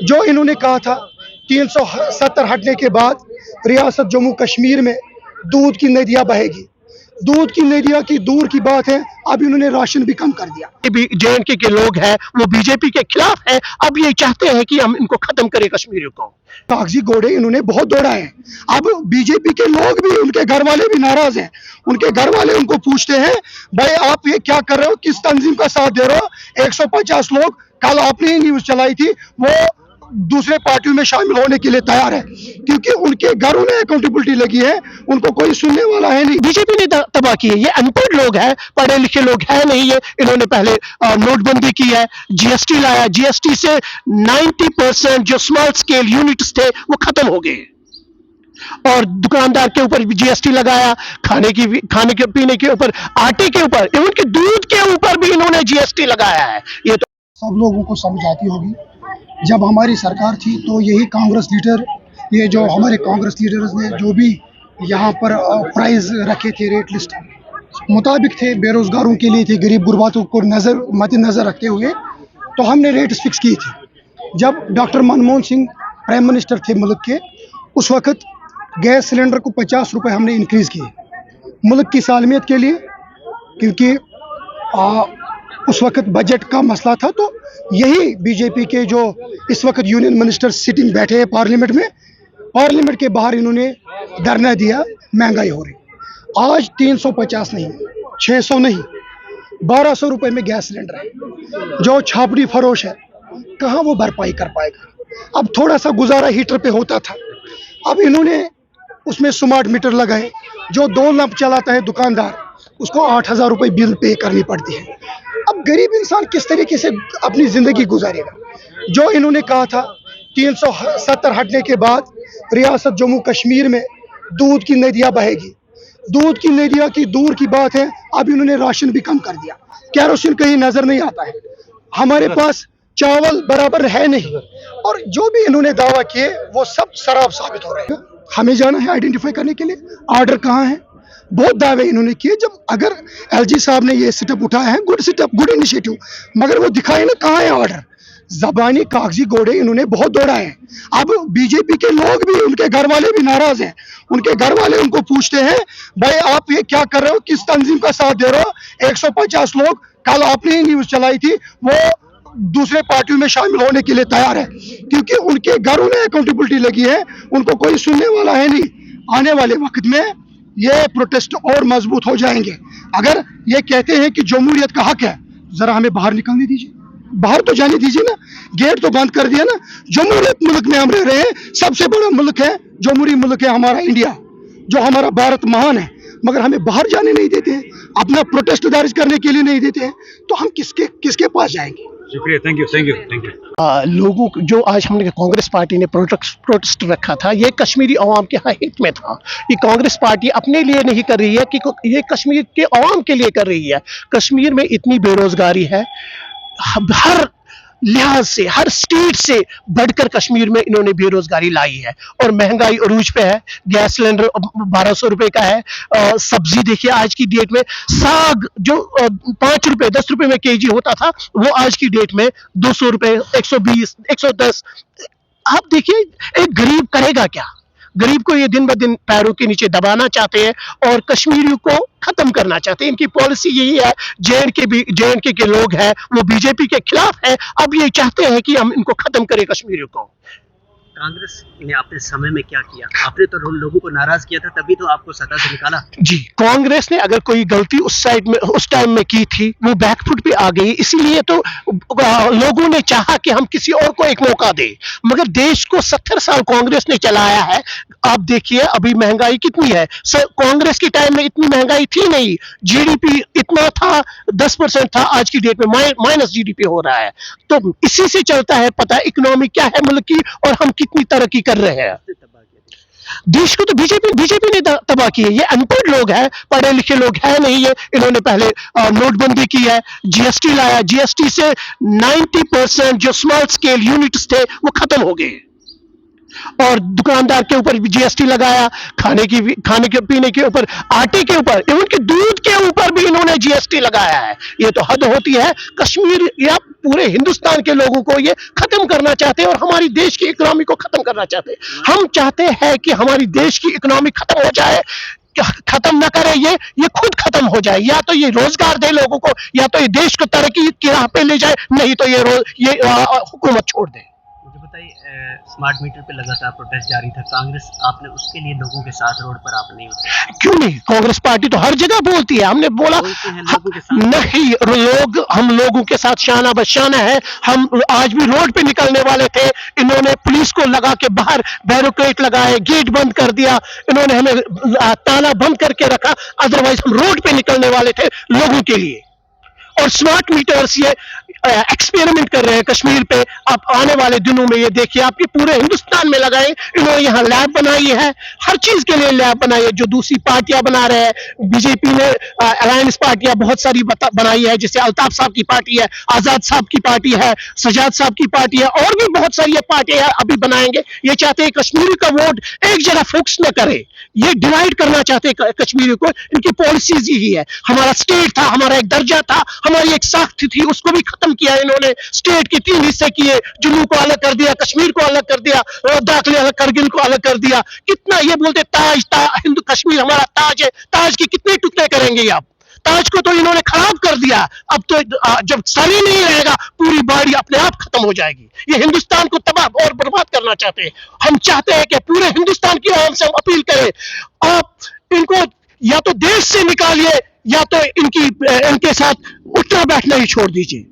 जो इन्होंने कहा था 370 हटने के बाद रियासत जम्मू कश्मीर में दूध की नदियां बहेगी, दूध की नदियां की दूर की बात है, अब इन्होंने राशन भी कम कर दिया। JNK के लोग हैं वो बीजेपी के खिलाफ है, अब ये चाहते हैं कि हम इनको खत्म करें कश्मीरियों को। कागजी घोड़े इन्होंने बहुत दौड़ा है। अब बीजेपी के लोग भी, उनके घर वाले भी नाराज हैं। उनके घर वाले उनको पूछते हैं, भाई आप ये क्या कर रहे हो, किस तंजीम का साथ दे रहे हो? 150 लोग, कल आपने ही न्यूज चलाई थी, वो दूसरे पार्टियों में शामिल होने के लिए तैयार है, क्योंकि उनके घर उन्हें अकाउंटेबिलिटी लगी है, उनको कोई सुनने वाला है नहीं। बीजेपी ने तबाह की है, ये अनपढ़ लोग हैं, पढ़े लिखे लोग हैं नहीं। ये इन्होंने पहले नोटबंदी की है, GST लाया, GST से 90% जो स्मॉल स्केल यूनिट्स थे वो खत्म हो गए और दुकानदार के ऊपर भी GST लगाया, खाने के पीने के ऊपर, आटे के ऊपर, इवन के दूध के ऊपर भी इन्होंने GST लगाया है। ये तो सब लोगों को समझ आती होगी। जब हमारी सरकार थी तो यही कांग्रेस लीडर, ये जो हमारे कांग्रेस लीडर्स ने जो भी यहाँ पर प्राइस रखे थे, रेट लिस्ट मुताबिक थे, बेरोजगारों के लिए थे, गरीब गुरबातों को मद्देनजर रखते हुए तो हमने रेट फिक्स की थी। जब doctor Manmohan Singh prime minister थे मुल्क के, उस वक्त गैस सिलेंडर को 50 रुपये हमने इंक्रीज़ किए मुल्क की सालमियत के लिए, क्योंकि उस वक्त बजट का मसला था। तो यही बीजेपी के जो इस वक्त यूनियन मिनिस्टर सिटिंग बैठे हैं पार्लियामेंट में, पार्लियामेंट के बाहर इन्होंने धरना दिया, महंगाई हो रही। आज 350 नहीं, 600 नहीं, 1200 रुपये में गैस सिलेंडर है। जो छापड़ी फरोश है, कहाँ वो भरपाई कर पाएगा? अब थोड़ा सा गुजारा हीटर पे होता था, अब इन्होंने उसमें स्मार्ट मीटर लगाए। जो 2 लैंप चलाता है दुकानदार, उसको 8000 रुपये बिल पे करनी पड़ती है। अब गरीब इंसान किस तरीके से अपनी ज़िंदगी गुजारेगा? जो इन्होंने कहा था 370 हटने के बाद रियासत जम्मू कश्मीर में दूध की नदियां बहेगी, दूध की नदियां की दूर की बात है, अब इन्होंने राशन भी कम कर दिया। केरोसिन कहीं नजर नहीं आता है, हमारे पास चावल बराबर है नहीं, और जो भी इन्होंने दावा किए वो सब शराब साबित हो रहे हैं। हमें जाना है आइडेंटिफाई करने के लिए, ऑर्डर कहाँ है? बहुत दावे इन्होंने किए। जब अगर LG साहब ने ये स्टेप उठाया है, गुड स्टेप, गुड इनिशिएटिव, मगर वो दिखाए ना कहाँ है ऑर्डर। जबानी कागजी घोड़े इन्होंने बहुत दौड़ा है। अब बीजेपी के लोग भी, उनके घर वाले भी नाराज हैं। उनके घर वाले उनको पूछते हैं, भाई आप ये क्या कर रहे हो, किस तंजीम का साथ दे रहे हो? 150 लोग, कल आपने ही न्यूज चलाई थी, वो दूसरे पार्टियों में शामिल होने के लिए तैयार है, क्योंकि उनके घर उन्हें अकाउंटेबिलिटी लगी है, उनको कोई सुनने वाला है नहीं। आने वाले वक्त में ये प्रोटेस्ट और मजबूत हो जाएंगे। अगर ये कहते हैं कि जमहूरियत का हक है, जरा हमें बाहर निकलने दीजिए, बाहर तो जाने दीजिए ना, गेट तो बंद कर दिया ना। जमहूरियत मुल्क में हम रह रहे हैं, सबसे बड़ा मुल्क है, जमहूरी मुल्क है हमारा इंडिया, जो हमारा भारत महान है, मगर हमें बाहर जाने नहीं देते हैं, अपना प्रोटेस्ट दर्ज करने के लिए नहीं देते हैं, तो हम किसके पास जाएंगे? शुक्रिया, थैंक यू। लोगों जो आज हमने कांग्रेस पार्टी ने प्रोटेस्ट रखा था, ये कश्मीरी अवाम के हित में था। ये कांग्रेस पार्टी अपने लिए नहीं कर रही है कि ये कश्मीर के अवाम के लिए कर रही है। कश्मीर में इतनी बेरोजगारी है, हर लिहाज से, हर स्टेट से बढ़कर कश्मीर में इन्होंने बेरोजगारी लाई है और महंगाई अरूज पे है। गैस सिलेंडर 1200 रुपए का है। सब्जी देखिए आज की डेट में, साग जो 5 रुपए 10 रुपए में केजी होता था, वो आज की डेट में 200 रुपए, 120, 110। आप देखिए एक गरीब करेगा क्या? गरीब को ये दिन ब दिन पैरों के नीचे दबाना चाहते हैं और कश्मीरियों को खत्म करना चाहते हैं। इनकी पॉलिसी यही है। JNK के लोग हैं वो बीजेपी के खिलाफ है, अब ये चाहते हैं कि हम इनको खत्म करें कश्मीरियों को। कांग्रेस ने अपने समय में क्या किया? आपने तो लोगों को नाराज किया था, तभी तो आपको सत्ता से निकाला। जी, कांग्रेस ने अगर कोई गलती उस टाइम में की थी, वो बैकफुट पे आ गई, इसीलिए तो लोगों ने चाहा कि हम किसी और को एक मौका दें। मगर देश को 70 साल कांग्रेस ने चलाया है। आप देखिए अभी महंगाई कितनी है। कांग्रेस के टाइम में इतनी महंगाई थी नहीं, GDP इतना था, 10% था, आज की डेट में माइनस GDP हो रहा है। तो इसी से चलता है पता इकोनॉमी क्या है मुल्क की और हम कितनी तरक्की कर रहे हैं। देश को तो बीजेपी ने तबाह की है। ये अनपढ़ लोग हैं, पढ़े लिखे लोग हैं नहीं। ये इन्होंने पहले नोटबंदी की है, GST लाया, GST से 90% जो स्मॉल स्केल यूनिट्स थे वो खत्म हो गए और दुकानदार के ऊपर भी जीएसटी लगाया, खाने के पीने के ऊपर, आटे के ऊपर, एवं कि दूध के ऊपर भी इन्होंने जीएसटी लगाया है। ये तो हद होती है। कश्मीर या पूरे हिंदुस्तान के लोगों को ये खत्म करना चाहते हैं और हमारी देश की इकोनॉमी को खत्म करना चाहते हैं। हम चाहते हैं कि हमारी देश की इकोनॉमी खत्म हो जाए, खत्म ना करे, ये खुद खत्म हो जाए। या तो ये रोजगार दे लोगों को, या तो ये देश को तरक्की की राह पे ले जाए, नहीं तो ये हुकूमत छोड़ दे। मुझे बताइए, स्मार्ट मीटर पे लगातार प्रोटेस्ट जारी था, कांग्रेस आपने उसके लिए लोगों के साथ रोड पर आप नहीं उतरे? क्यों नहीं? कांग्रेस पार्टी तो हर जगह बोलती है। हमने बोला लोगों के साथ नहीं, हम लोगों के साथ शाना बशाना है। हम आज भी रोड पे निकलने वाले थे, इन्होंने पुलिस को लगा के बाहर बैरिकेड लगाए, गेट बंद कर दिया, इन्होंने हमें ताला बंद करके रखा। अदरवाइज हम रोड पे निकलने वाले थे लोगों के लिए। और स्मार्ट मीटर्स ये एक्सपेरिमेंट कर रहे हैं कश्मीर पे। आप आने वाले दिनों में ये देखिए, आपके पूरे हिंदुस्तान में लगाए। इन्होंने यहाँ लैब बनाई है, हर चीज के लिए लैब बनाई है। जो दूसरी पार्टियां बना रहे हैं, बीजेपी ने अलायंस पार्टियां बहुत सारी बनाई है, जैसे अल्ताफ साहब की पार्टी है, आजाद साहब की पार्टी है, सजाद साहब की पार्टी है, और भी बहुत सारी पार्टियां अभी बनाएंगे। ये चाहते हैं कश्मीरी का वोट एक जगह फोकस न करे, ये डिवाइड करना चाहते हैं कश्मीरी को। इनकी पॉलिसीज यही है। हमारा स्टेट था, हमारा एक दर्जा था, हमारी एक साख्त थी, उसको भी खत्म किया इन्होंने। स्टेट के 3 हिस्से किए, जम्मू को अलग कर दिया, कश्मीर को अलग कर दिया, लद्दाख अलग, करगिल को अलग कर दिया। कितना ये बोलते ताज, हिंदू कश्मीर हमारा ताज है। ताज के कितने टुकड़े करेंगे आप? ताज को तो इन्होंने खराब कर दिया। अब तो जब सर ही नहीं रहेगा, पूरी बॉडी अपने आप खत्म हो जाएगी। ये हिंदुस्तान को तबाह और बर्बाद करना चाहते हैं। हम चाहते हैं कि पूरे हिंदुस्तान की आवाम से हम अपील करें, आप इनको या तो देश से निकालिए, या तो इनके साथ उठना बैठना ही छोड़ दीजिए।